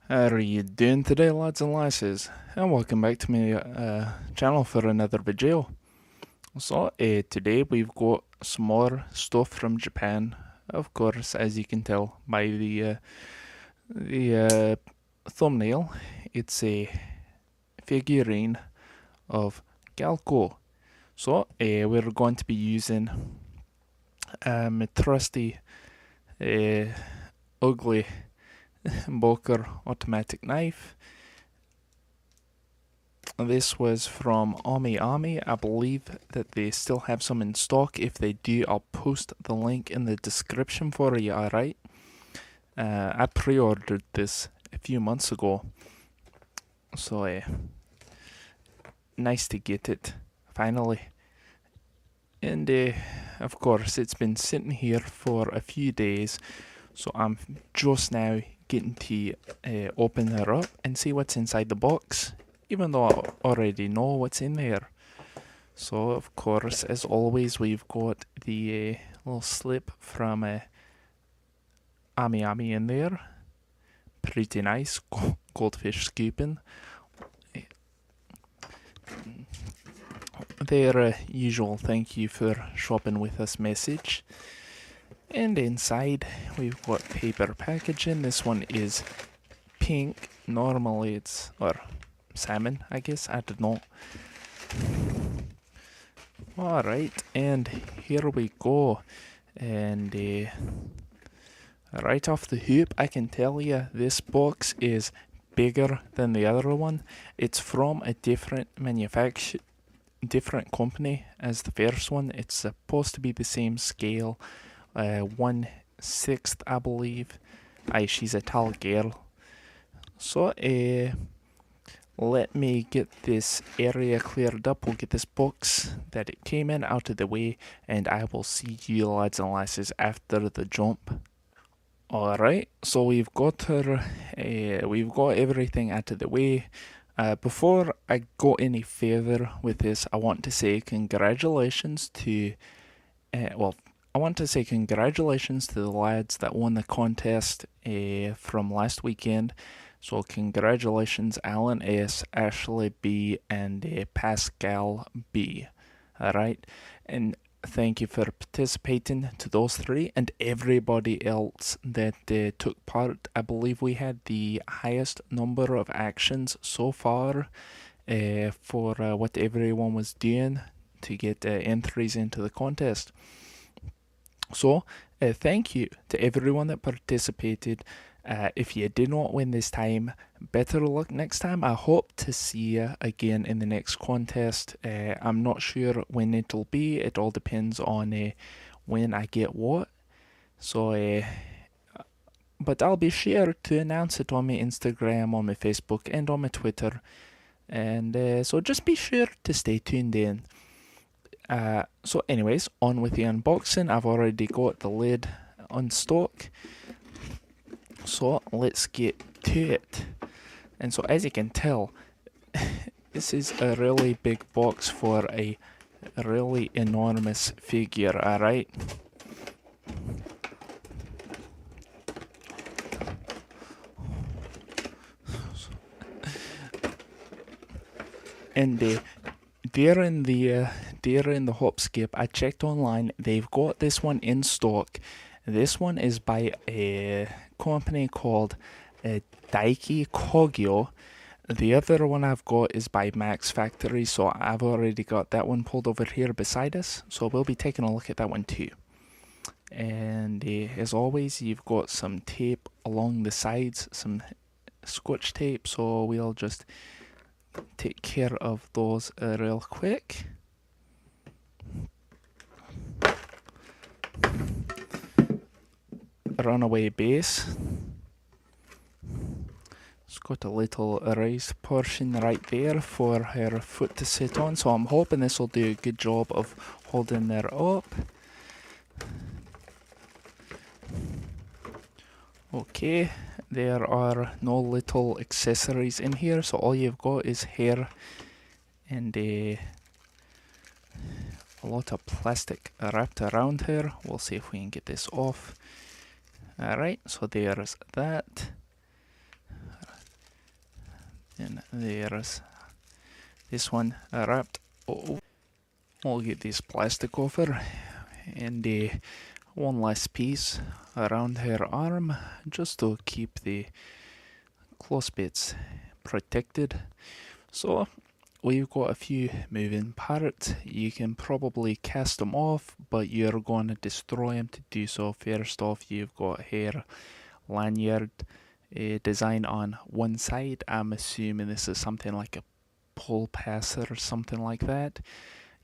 How are you doing today, lads and lasses? And welcome back to my channel for another video. Today we've got some more stuff from Japan. Of course, as you can tell by the thumbnail, it's a figurine of Galko. We're going to be using my trusty, ugly Boker automatic knife. This was from Ami. I believe that they still have some in stock. If they do, I'll post the link in the description for you, alright? I pre-ordered this a few months ago, so nice to get it finally. And of course, it's been sitting here for a few days, so I'm just now getting to open her up and see what's inside the box, even though I already know what's in there. So of course, as always, we've got the little slip from Ami in there. Pretty nice, goldfish scooping. Their usual thank you for shopping with us message. And inside we've got paper packaging. This one is pink. Normally it's, or salmon, I guess, I don't know. Alright, and here we go. And right off the hoop, I can tell you this box is bigger than the other one. It's from a different different company as the first one. It's supposed to be the same scale. 1/6, I believe. Aye, she's a tall girl. So, let me get this area cleared up. We'll get this box that it came in out of the way, and I will see you lads and lasses after the jump. Alright, so we've got her, we've got everything out of the way. Before I go any further with this, I want to say congratulations to, I want to say congratulations to the lads that won the contest from last weekend. So congratulations, Alan S, Ashley B, and Pascal B. Alright, and thank you for participating to those three and everybody else that took part. I believe we had the highest number of actions so far for what everyone was doing to get entries into the contest. So, thank you to everyone that participated. If you did not win this time, better luck next time. I hope to see you again in the next contest. I'm not sure when it'll be. It all depends on when I get what. So, but I'll be sure to announce it on my Instagram, on my Facebook, and on my Twitter. And so just be sure to stay tuned in. So anyways, on with the unboxing. I've already got the lid on stock, so let's get to it. And so as you can tell, this is a really big box for a really enormous figure, alright? And during the hop skip, I checked online. They've got this one in stock. This one is by a company called Daiki Kogyo. The other one I've got is by Max Factory, so I've already got that one pulled over here beside us. So we'll be taking a look at that one too. And as always, you've got some tape along the sides, some scotch tape. So we'll just take care of those real quick. Runaway base. It's got a little raised portion right there for her foot to sit on, so I'm hoping this will do a good job of holding her up. Okay, there are no little accessories in here, so all you've got is hair and a lot of plastic wrapped around her. We'll see if we can get this off. Alright, so there's that. And there's this one wrapped. Oh, we'll get this plastic off her. And one last piece around her arm just to keep the close bits protected. So we've got a few moving parts. You can probably cast them off, but you're going to destroy them to do so. First off, you've got her lanyard design on one side. I'm assuming this is something like a pole passer or something like that.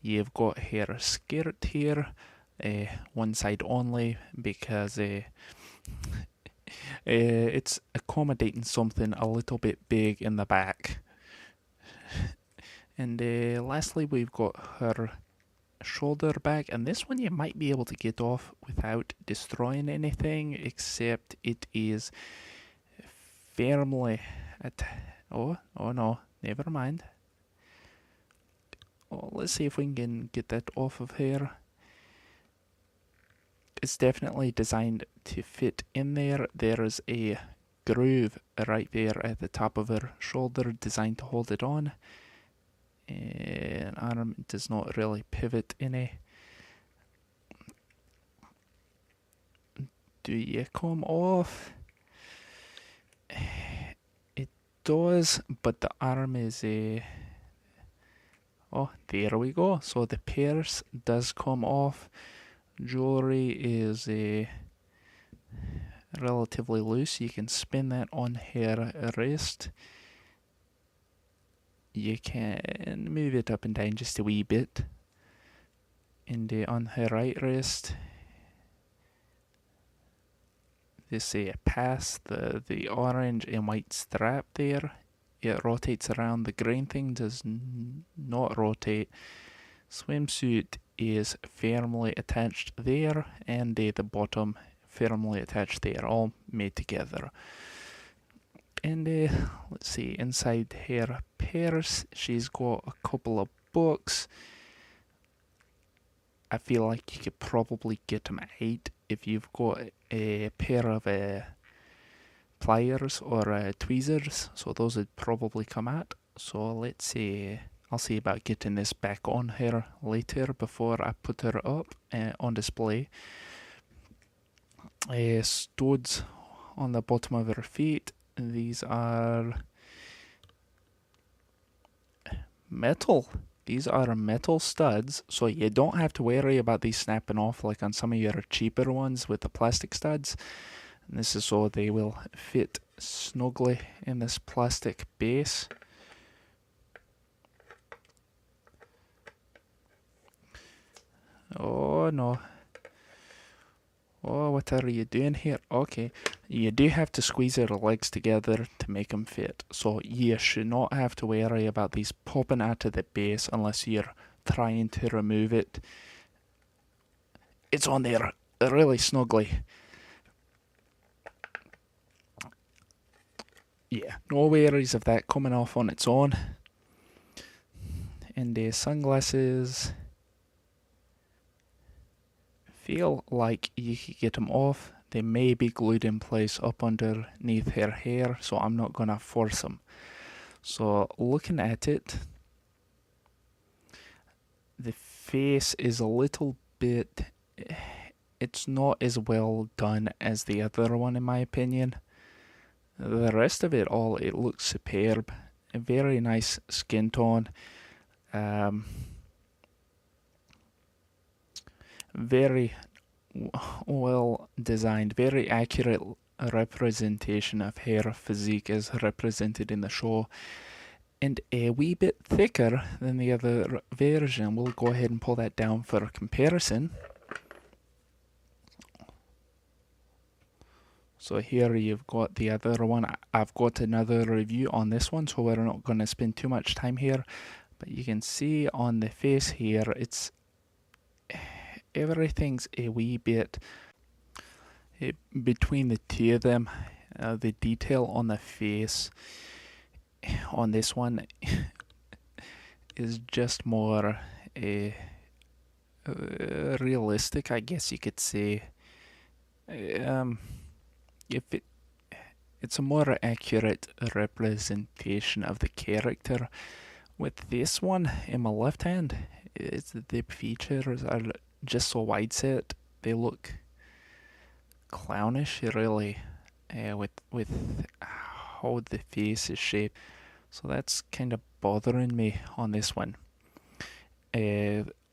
You've got her skirt here, one side only, because it's accommodating something a little bit big in the back. And lastly, we've got her shoulder bag, and this one you might be able to get off without destroying anything, except it is firmly oh no, never mind. Oh, let's see if we can get that off of her. It's definitely designed to fit in there. There is a groove right there at the top of her shoulder designed to hold it on. And arm does not really pivot any. Do you come off? It does, but the arm is oh, there we go. So the purse does come off. Jewelry is relatively loose. You can spin that on her wrist. You can move it up and down just a wee bit. And on her right wrist, this pass the orange and white strap there. It rotates around. The green thing does not rotate. Swimsuit is firmly attached there, and the bottom firmly attached there, all made together. And let's see, inside her purse, she's got a couple of books. I feel like you could probably get them out if you've got a pair of pliers or tweezers, so those would probably come out. So let's see, I'll see about getting this back on her later before I put her up on display. Studs on the bottom of her feet. These are metal. These are metal studs, so you don't have to worry about these snapping off like on some of your cheaper ones with the plastic studs. And this is so they will fit snugly in this plastic base. Oh no. Oh, what are you doing here? Okay, you do have to squeeze your legs together to make them fit. So you should not have to worry about these popping out of the base unless you're trying to remove it. It's on there really snugly. Yeah, no worries of that coming off on its own. And the sunglasses feel like you could get them off. They may be glued in place up underneath her hair, so I'm not going to force them. So looking at it, the face is a little bit, it's not as well done as the other one in my opinion. The rest of it all, it looks superb. A very nice skin tone. Very well designed, very accurate representation of her physique as represented in the show, and a wee bit thicker than the other version. We'll go ahead and pull that down for comparison. So here you've got the other one. I've got another review on this one, so we're not going to spend too much time here, but you can see on the face here, it's everything's a wee bit between the two of them. The detail on the face on this one is just more realistic, I guess you could say. If it's a more accurate representation of the character. With this one in my left hand, the features are just so wide set. They look clownish, really, with how the face is shaped. So that's kind of bothering me on this one.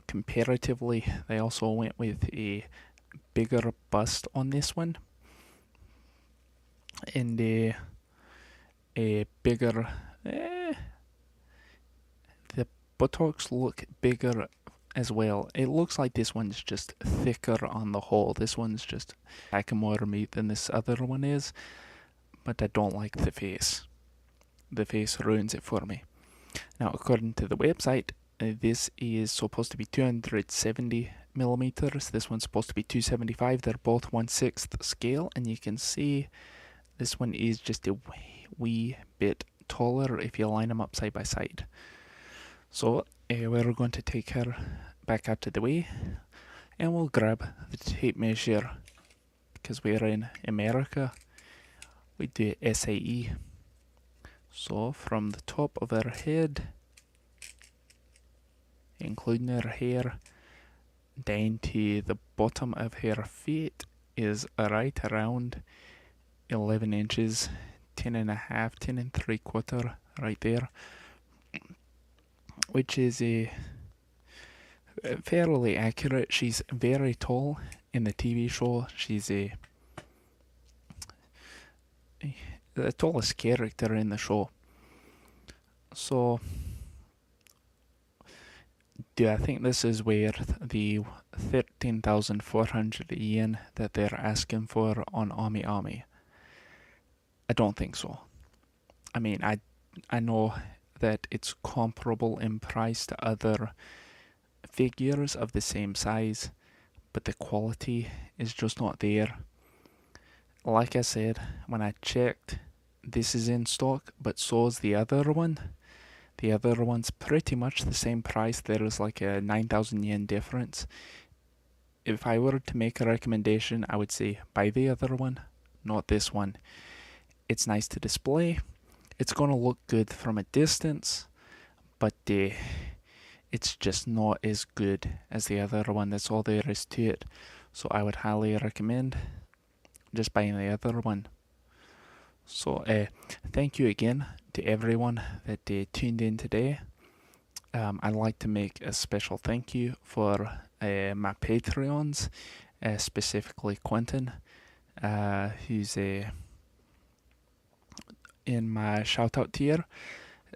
Comparatively, they also went with a bigger bust on this one, and a bigger. The buttocks look bigger as well. It looks like this one's just thicker on the whole. This one's just packing more meat than this other one is, but I don't like the face. The face ruins it for me. Now, according to the website, this is supposed to be 270 millimeters. This one's supposed to be 275. They're both 1/6 scale, and you can see this one is just a wee bit taller if you line them up side by side. So we're going to take her back out of the way, and we'll grab the tape measure. Because we're in America, we do SAE. So from the top of her head, including her hair, down to the bottom of her feet is right around 11 inches, 10 and a half, 10 and 3/4 right there, which is a fairly accurate. She's very tall in the TV show. She's the tallest character in the show. So, do I think this is worth the 13,400 yen that they're asking for on Ami Ami? I don't think so. I mean, I know that it's comparable in price to other figures of the same size, but the quality is just not there. Like I said, when I checked, this is in stock, but so is the other one. The other one's pretty much the same price. There is like a 9,000 yen difference. If I were to make a recommendation, I would say buy the other one, not this one. It's nice to display. It's going to look good from a distance, but it's just not as good as the other one. That's all there is to it. So I would highly recommend just buying the other one. So thank you again to everyone that tuned in today. I'd like to make a special thank you for my Patreons, specifically Quentin, who's in my shout out tier.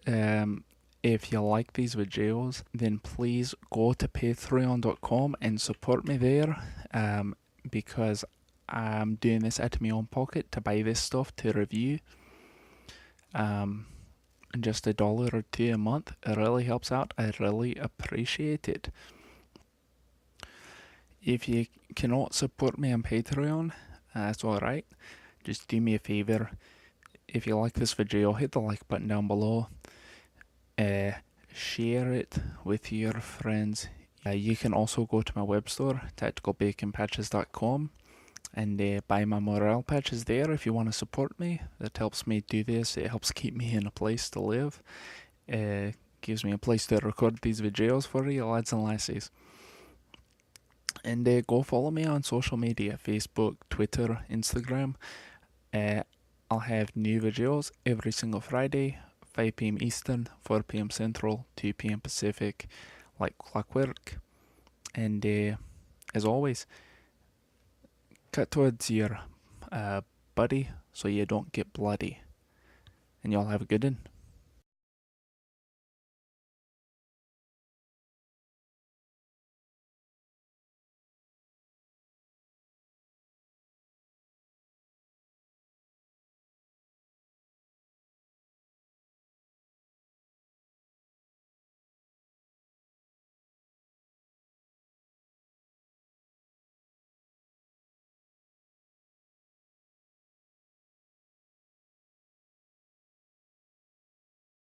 If you like these videos, then please go to patreon.com and support me there, because I'm doing this out of my own pocket to buy this stuff to review. Just $1 or $2 a month, it really helps out. I really appreciate it. If you cannot support me on Patreon, that's alright. Just do me a favor. If you like this video, hit the like button down below. Share it with your friends. You can also go to my web store, tacticalbaconpatches.com, and buy my morale patches there if you want to support me. That helps me do this. It helps keep me in a place to live. Gives me a place to record these videos for you lads and lassies. And go follow me on social media, Facebook, Twitter, Instagram. I'll have new videos every single Friday, 5 p.m. Eastern, 4 p.m. Central, 2 p.m. Pacific, like clockwork. And as always, cut towards your buddy so you don't get bloody. And y'all have a good one.